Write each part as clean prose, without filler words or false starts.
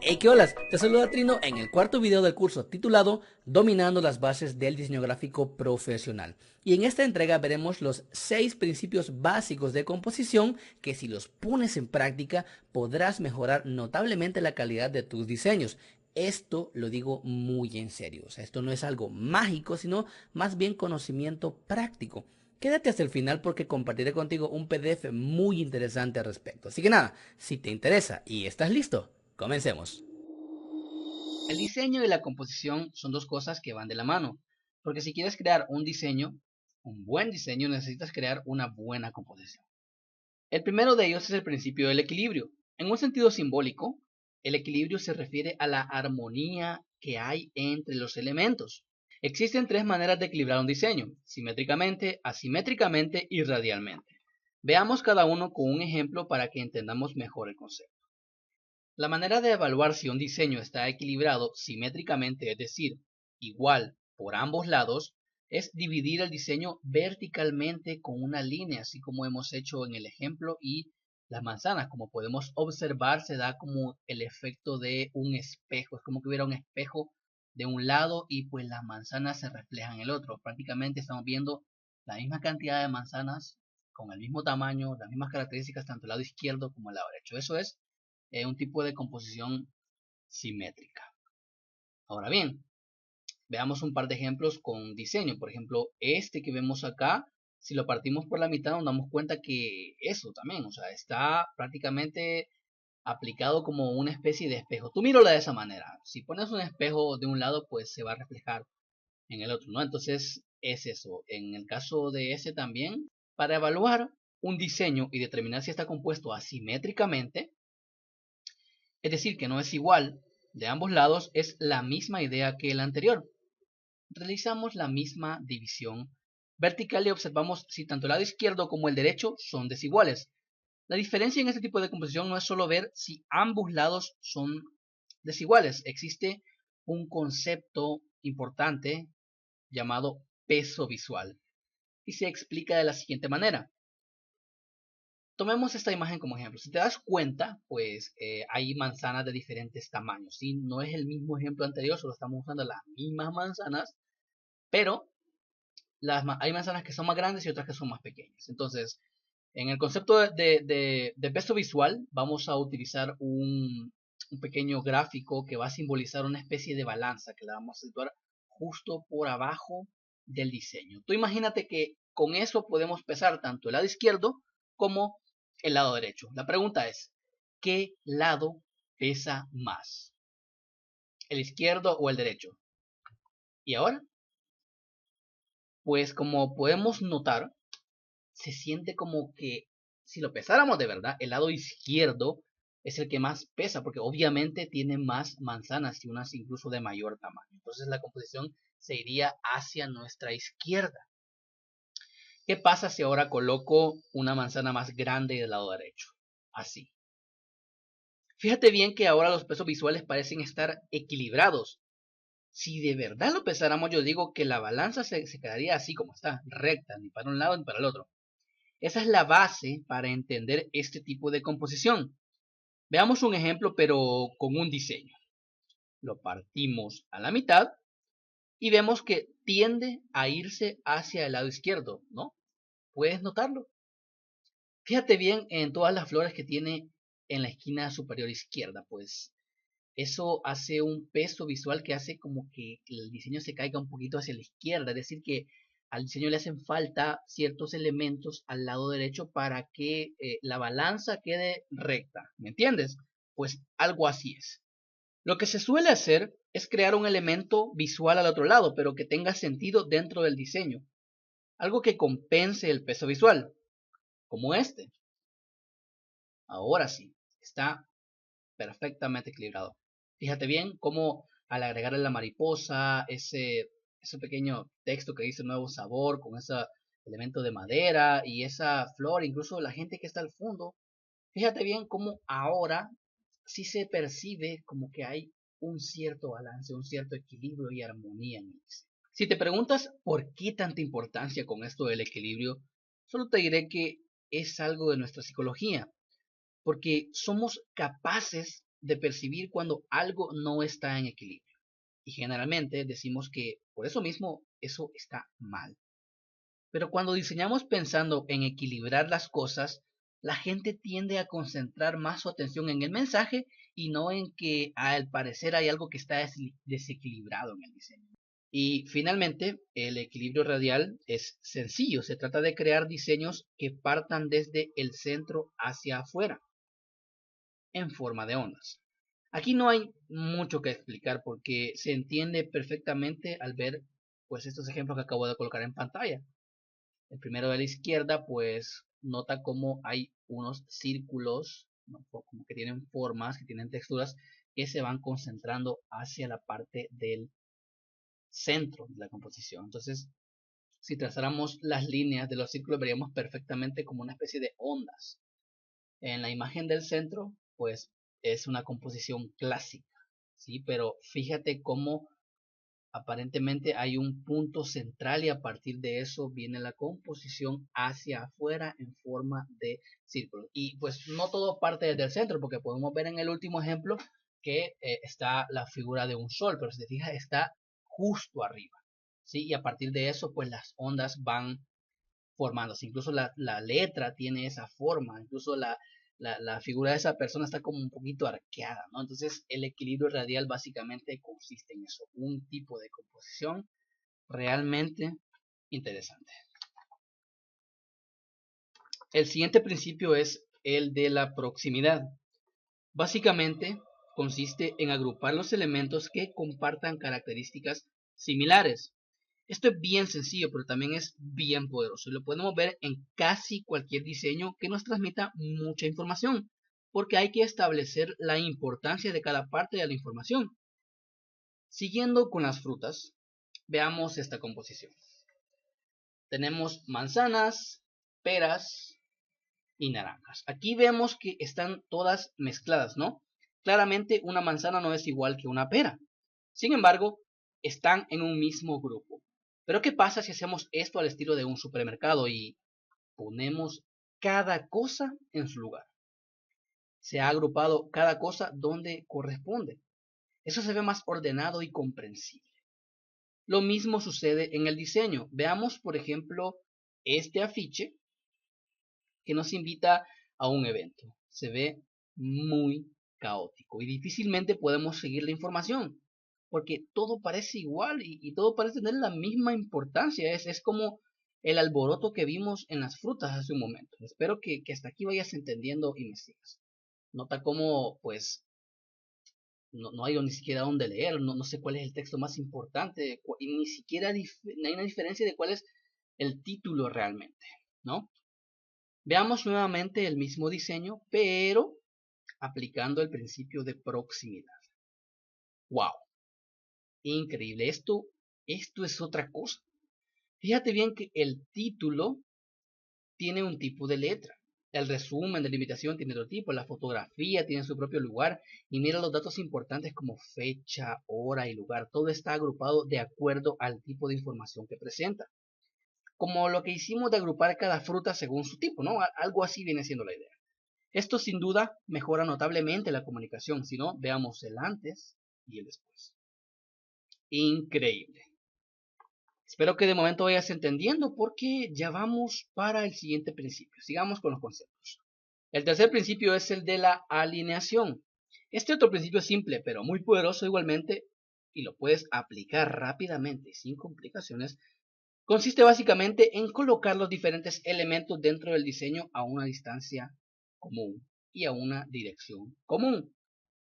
Hey, ¿qué hola? Te saluda Trino en el cuarto video del curso titulado Dominando las bases del diseño gráfico profesional. Y en esta entrega veremos los 6 principios básicos de composición que si los pones en práctica podrás mejorar notablemente la calidad de tus diseños. Esto lo digo muy en serio, o sea, esto no es algo mágico, sino más bien conocimiento práctico. Quédate hasta el final porque compartiré contigo un PDF muy interesante al respecto. Así que nada, si te interesa y estás listo, comencemos. El diseño y la composición son dos cosas que van de la mano, porque si quieres crear un diseño, un buen diseño, necesitas crear una buena composición. El primero de ellos es el principio del equilibrio. En un sentido simbólico, el equilibrio se refiere a la armonía que hay entre los elementos. Existen tres maneras de equilibrar un diseño: simétricamente, asimétricamente y radialmente. Veamos cada uno con un ejemplo para que entendamos mejor el concepto. La manera de evaluar si un diseño está equilibrado simétricamente, es decir, igual por ambos lados, es dividir el diseño verticalmente con una línea, así como hemos hecho en el ejemplo, y las manzanas, como podemos observar, se da como el efecto de un espejo, es como que hubiera un espejo de un lado y pues las manzanas se reflejan en el otro. Prácticamente estamos viendo la misma cantidad de manzanas con el mismo tamaño, las mismas características, tanto el lado izquierdo como el lado derecho. Eso es un tipo de composición simétrica. Ahora bien, veamos un par de ejemplos con diseño. Por ejemplo, este que vemos acá, si lo partimos por la mitad nos damos cuenta que eso también, o sea, está prácticamente aplicado como una especie de espejo. Tú míralo de esa manera. Si pones un espejo de un lado, pues se va a reflejar en el otro, ¿no? Entonces es eso. En el caso de ese también, para evaluar un diseño y determinar si está compuesto asimétricamente, es decir, que no es igual de ambos lados, es la misma idea que el anterior. Realizamos la misma división vertical y observamos si tanto el lado izquierdo como el derecho son desiguales. La diferencia en este tipo de composición no es solo ver si ambos lados son desiguales. Existe un concepto importante llamado peso visual y se explica de la siguiente manera. Tomemos esta imagen como ejemplo. Si te das cuenta, pues hay manzanas de diferentes tamaños, ¿sí? No es el mismo ejemplo anterior, solo estamos usando las mismas manzanas, pero hay manzanas que son más grandes y otras que son más pequeñas. Entonces, en el concepto de peso visual, vamos a utilizar un pequeño gráfico que va a simbolizar una especie de balanza que la vamos a situar justo por abajo del diseño. Tú imagínate que con eso podemos pesar tanto el lado izquierdo como el lado derecho. La pregunta es, ¿qué lado pesa más? ¿El izquierdo o el derecho? ¿Y ahora? Pues como podemos notar, se siente como que si lo pesáramos de verdad, el lado izquierdo es el que más pesa, porque obviamente tiene más manzanas y unas incluso de mayor tamaño. Entonces la composición se iría hacia nuestra izquierda. ¿Qué pasa si ahora coloco una manzana más grande del lado derecho? Así. Fíjate bien que ahora los pesos visuales parecen estar equilibrados. Si de verdad lo pesáramos, yo digo que la balanza se quedaría así como está, recta, ni para un lado ni para el otro. Esa es la base para entender este tipo de composición. Veamos un ejemplo, pero con un diseño. Lo partimos a la mitad y vemos que tiende a irse hacia el lado izquierdo, ¿no? ¿Puedes notarlo? Fíjate bien en todas las flores que tiene en la esquina superior izquierda, pues eso hace un peso visual que hace como que el diseño se caiga un poquito hacia la izquierda, es decir, que al diseño le hacen falta ciertos elementos al lado derecho para que la balanza quede recta, ¿me entiendes? Pues algo así es. Lo que se suele hacer es crear un elemento visual al otro lado, pero que tenga sentido dentro del diseño, algo que compense el peso visual, como este. Ahora sí, está perfectamente equilibrado. Fíjate bien cómo al agregarle la mariposa, ese pequeño texto que dice nuevo sabor, con ese elemento de madera y esa flor, incluso la gente que está al fondo, fíjate bien cómo ahora sí se percibe como que hay un cierto balance, un cierto equilibrio y armonía en el diseño. Si te preguntas por qué tanta importancia con esto del equilibrio, solo te diré que es algo de nuestra psicología, porque somos capaces de percibir cuando algo no está en equilibrio. Y generalmente decimos que por eso mismo eso está mal. Pero cuando diseñamos pensando en equilibrar las cosas, la gente tiende a concentrar más su atención en el mensaje y no en que al parecer hay algo que está desequilibrado en el diseño. Y finalmente, el equilibrio radial es sencillo. Se trata de crear diseños que partan desde el centro hacia afuera, en forma de ondas. Aquí no hay mucho que explicar porque se entiende perfectamente al ver pues estos ejemplos que acabo de colocar en pantalla. El primero de la izquierda, pues nota cómo hay unos círculos, ¿no? Como que tienen formas, que tienen texturas, que se van concentrando hacia la parte del centro de la composición. Entonces, si trazáramos las líneas de los círculos, veríamos perfectamente como una especie de ondas. En la imagen del centro, pues es una composición clásica, ¿sí? Pero fíjate cómo aparentemente hay un punto central y a partir de eso viene la composición hacia afuera en forma de círculo. Y pues no todo parte desde el centro, porque podemos ver en el último ejemplo que está la figura de un sol, pero si te fijas está justo arriba, ¿sí? Y a partir de eso pues las ondas van formándose. Incluso la letra tiene esa forma, incluso la figura de esa persona está como un poquito arqueada, ¿no? Entonces el equilibrio radial básicamente consiste en eso, un tipo de composición realmente interesante. El siguiente principio es el de la proximidad. Básicamente consiste en agrupar los elementos que compartan características similares. Esto es bien sencillo, pero también es bien poderoso. Y lo podemos ver en casi cualquier diseño que nos transmita mucha información, porque hay que establecer la importancia de cada parte de la información. Siguiendo con las frutas, veamos esta composición. Tenemos manzanas, peras y naranjas. Aquí vemos que están todas mezcladas, ¿no? Claramente una manzana no es igual que una pera. Sin embargo, están en un mismo grupo. Pero ¿qué pasa si hacemos esto al estilo de un supermercado y ponemos cada cosa en su lugar? Se ha agrupado cada cosa donde corresponde. Eso se ve más ordenado y comprensible. Lo mismo sucede en el diseño. Veamos, por ejemplo, este afiche que nos invita a un evento. Se ve muy caótico y difícilmente podemos seguir la información porque todo parece igual y todo parece tener la misma importancia. Es como el alboroto que vimos en las frutas hace un momento. Espero que hasta aquí vayas entendiendo y me sigas. Nota cómo, pues, no hay ni siquiera dónde leer, no sé cuál es el texto más importante, y ni siquiera hay una diferencia de cuál es el título realmente, ¿no? Veamos nuevamente el mismo diseño, pero aplicando el principio de proximidad. ¡Wow! Increíble. Esto es otra cosa. Fíjate bien que el título tiene un tipo de letra. El resumen de la invitación tiene otro tipo. La fotografía tiene su propio lugar. Y mira los datos importantes como fecha, hora y lugar. Todo está agrupado de acuerdo al tipo de información que presenta. Como lo que hicimos de agrupar cada fruta según su tipo, ¿no? Algo así viene siendo la idea. Esto sin duda mejora notablemente la comunicación. Si no, veamos el antes y el después. Increíble. Espero que de momento vayas entendiendo porque ya vamos para el siguiente principio. Sigamos con los conceptos. El tercer principio es el de la alineación. Este otro principio es simple, pero muy poderoso igualmente, y lo puedes aplicar rápidamente sin complicaciones. Consiste básicamente en colocar los diferentes elementos dentro del diseño a una distancia común y a una dirección común.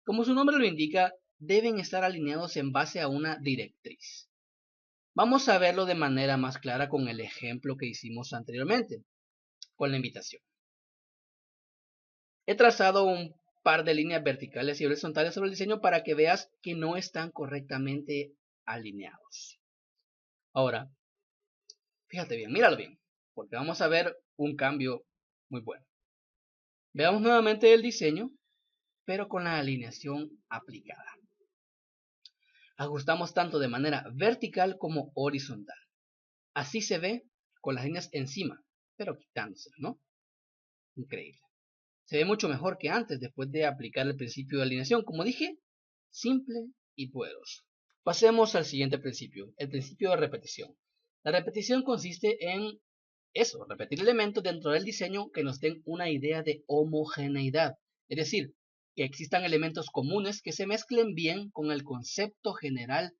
Como su nombre lo indica, deben estar alineados en base a una directriz. Vamos a verlo de manera más clara con el ejemplo que hicimos anteriormente, con la invitación. He trazado un par de líneas verticales y horizontales sobre el diseño para que veas que no están correctamente alineados. Ahora, fíjate bien, míralo bien, porque vamos a ver un cambio muy bueno. Veamos nuevamente el diseño, pero con la alineación aplicada. Ajustamos tanto de manera vertical como horizontal. Así se ve con las líneas encima, pero quitándoselas, ¿no? Increíble. Se ve mucho mejor que antes después de aplicar el principio de alineación. Como dije, simple y poderoso. Pasemos al siguiente principio, el principio de repetición. La repetición consiste en eso, repetir elementos dentro del diseño que nos den una idea de homogeneidad. Es decir, que existan elementos comunes que se mezclen bien con el concepto general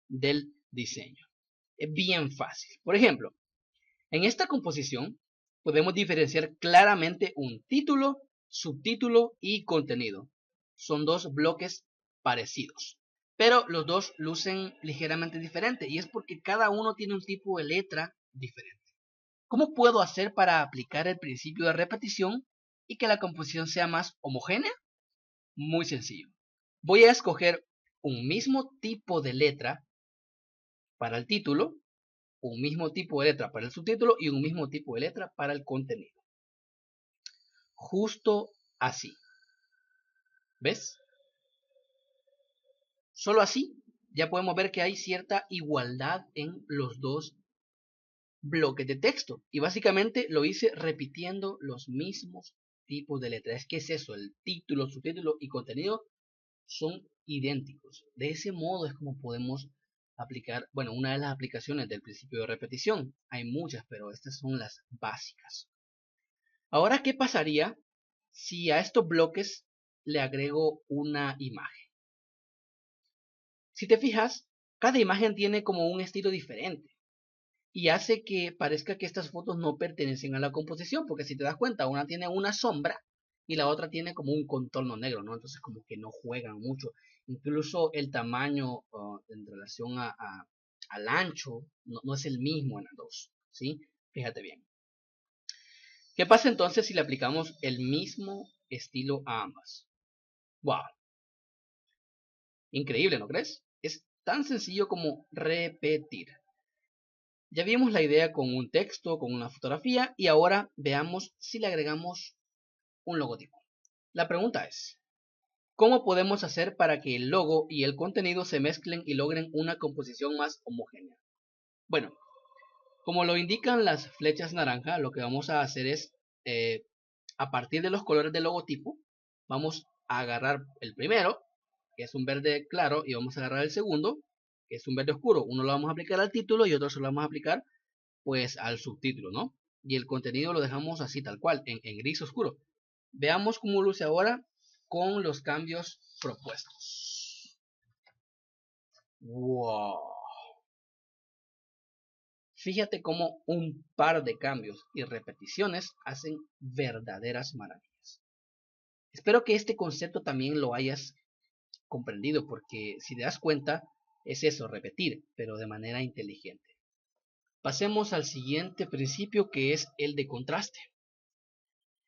del diseño. Es bien fácil. Por ejemplo, en esta composición podemos diferenciar claramente un título, subtítulo y contenido. Son dos bloques parecidos, pero los dos lucen ligeramente diferente y es porque cada uno tiene un tipo de letra diferente. ¿Cómo puedo hacer para aplicar el principio de repetición y que la composición sea más homogénea? Muy sencillo. Voy a escoger un mismo tipo de letra para el título, un mismo tipo de letra para el subtítulo y un mismo tipo de letra para el contenido. Justo así. ¿Ves? Solo así ya podemos ver que hay cierta igualdad en los dos bloques de texto. Y básicamente lo hice repitiendo los mismos tipos de letras. ¿Qué es eso? El título, subtítulo y contenido son idénticos. De ese modo es como podemos aplicar, bueno, una de las aplicaciones del principio de repetición. Hay muchas, pero estas son las básicas. Ahora, ¿qué pasaría si a estos bloques le agrego una imagen? Si te fijas, cada imagen tiene como un estilo diferente y hace que parezca que estas fotos no pertenecen a la composición, porque si te das cuenta, una tiene una sombra y la otra tiene como un contorno negro, ¿no? Entonces como que no juegan mucho. Incluso el tamaño en relación al ancho no es el mismo en las dos, ¿sí? Fíjate bien. ¿Qué pasa entonces si le aplicamos el mismo estilo a ambas? ¡Wow! Increíble, ¿no crees? Es tan sencillo como repetir. Ya vimos la idea con un texto, con una fotografía y ahora veamos si le agregamos un logotipo. La pregunta es, ¿cómo podemos hacer para que el logo y el contenido se mezclen y logren una composición más homogénea? Bueno, como lo indican las flechas naranja, lo que vamos a hacer es, a partir de los colores del logotipo, vamos a agarrar el primero, que es un verde claro, y vamos a agarrar el segundo, que es un verde oscuro. Uno lo vamos a aplicar al título y otro se lo vamos a aplicar pues al subtítulo, ¿no? Y el contenido lo dejamos así tal cual, en gris oscuro. Veamos cómo luce ahora con los cambios propuestos. ¡Wow! Fíjate cómo un par de cambios y repeticiones hacen verdaderas maravillas. Espero que este concepto también lo hayas comprendido, porque si te das cuenta, es eso, repetir, pero de manera inteligente. Pasemos al siguiente principio, que es el de contraste.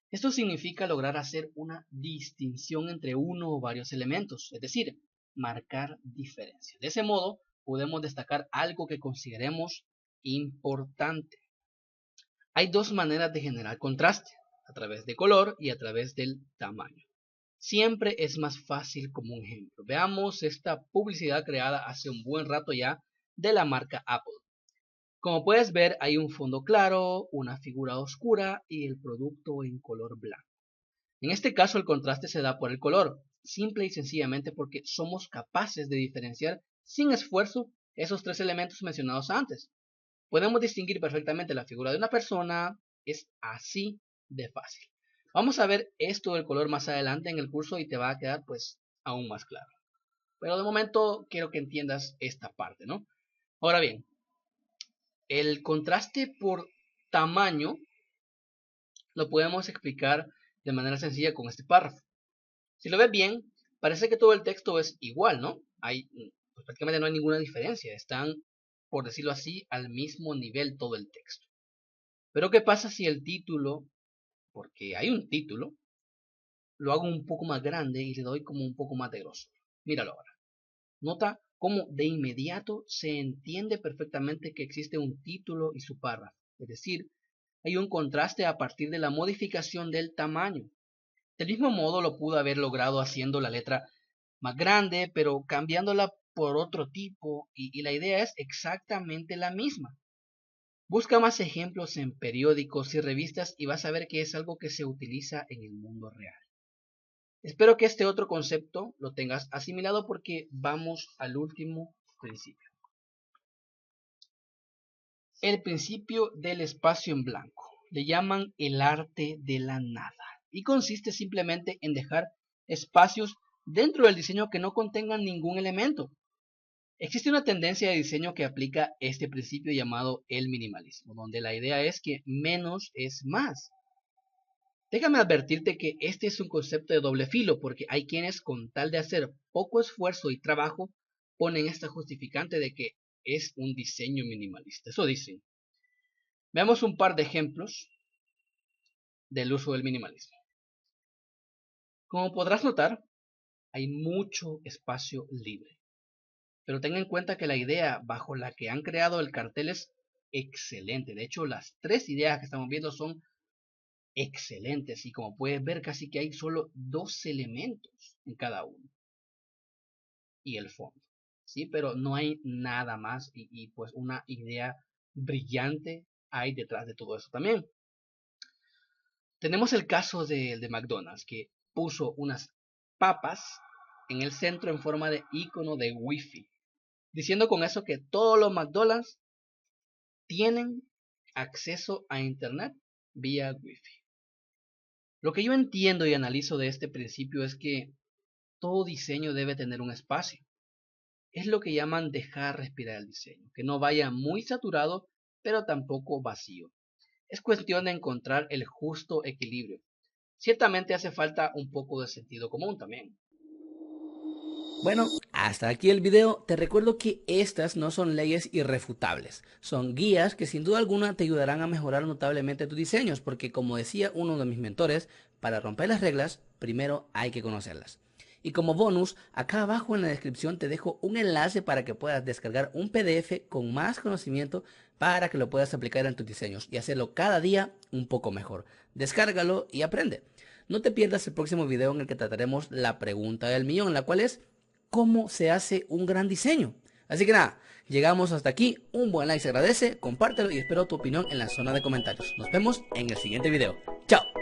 Esto significa lograr hacer una distinción entre uno o varios elementos, es decir, marcar diferencias. De ese modo, podemos destacar algo que consideremos importante. Hay dos maneras de generar contraste, a través de color y a través del tamaño. Siempre es más fácil como un ejemplo. Veamos esta publicidad creada hace un buen rato ya de la marca Apple. Como puedes ver, hay un fondo claro, una figura oscura y el producto en color blanco. En este caso el contraste se da por el color, simple y sencillamente porque somos capaces de diferenciar sin esfuerzo esos tres elementos mencionados antes. Podemos distinguir perfectamente la figura de una persona, es así de fácil. Vamos a ver esto del color más adelante en el curso y te va a quedar pues aún más claro. Pero de momento quiero que entiendas esta parte, ¿no? Ahora bien, el contraste por tamaño lo podemos explicar de manera sencilla con este párrafo. Si lo ves bien, parece que todo el texto es igual, ¿no? Pues prácticamente no hay ninguna diferencia. Están, por decirlo así, al mismo nivel todo el texto. Pero ¿qué pasa si el título, porque hay un título, lo hago un poco más grande y le doy como un poco más de grosor? Míralo ahora. Nota cómo de inmediato se entiende perfectamente que existe un título y su párrafo. Es decir, hay un contraste a partir de la modificación del tamaño. Del mismo modo lo pudo haber logrado haciendo la letra más grande, pero cambiándola por otro tipo, y la idea es exactamente la misma. Busca más ejemplos en periódicos y revistas y vas a ver que es algo que se utiliza en el mundo real. Espero que este otro concepto lo tengas asimilado porque vamos al último principio. El principio del espacio en blanco. Le llaman el arte de la nada y consiste simplemente en dejar espacios dentro del diseño que no contengan ningún elemento. Existe una tendencia de diseño que aplica este principio llamado el minimalismo, donde la idea es que menos es más. Déjame advertirte que este es un concepto de doble filo, porque hay quienes con tal de hacer poco esfuerzo y trabajo, ponen esta justificante de que es un diseño minimalista. Eso dicen. Veamos un par de ejemplos del uso del minimalismo. Como podrás notar, hay mucho espacio libre. Pero ten en cuenta que la idea bajo la que han creado el cartel es excelente. De hecho, las tres ideas que estamos viendo son excelentes. Y como puedes ver, casi que hay solo dos elementos en cada uno. Y el fondo. ¿Sí? Pero no hay nada más. Y pues una idea brillante hay detrás de todo eso también. Tenemos el caso de McDonald's, que puso unas papas en el centro en forma de icono de Wi-Fi, diciendo con eso que todos los McDonald's tienen acceso a internet vía Wi-Fi. Lo que yo entiendo y analizo de este principio es que todo diseño debe tener un espacio. Es lo que llaman dejar respirar el diseño, que no vaya muy saturado, pero tampoco vacío. Es cuestión de encontrar el justo equilibrio. Ciertamente hace falta un poco de sentido común también. Bueno, hasta aquí el video. Te recuerdo que estas no son leyes irrefutables, son guías que sin duda alguna te ayudarán a mejorar notablemente tus diseños, porque como decía uno de mis mentores, para romper las reglas, primero hay que conocerlas. Y como bonus, acá abajo en la descripción te dejo un enlace para que puedas descargar un PDF con más conocimiento para que lo puedas aplicar en tus diseños y hacerlo cada día un poco mejor. Descárgalo y aprende. No te pierdas el próximo video en el que trataremos la pregunta del millón, la cual es ¿cómo se hace un gran diseño? Así que nada, llegamos hasta aquí. Un buen like se agradece, compártelo y espero tu opinión en la zona de comentarios. Nos vemos en el siguiente video. ¡Chao!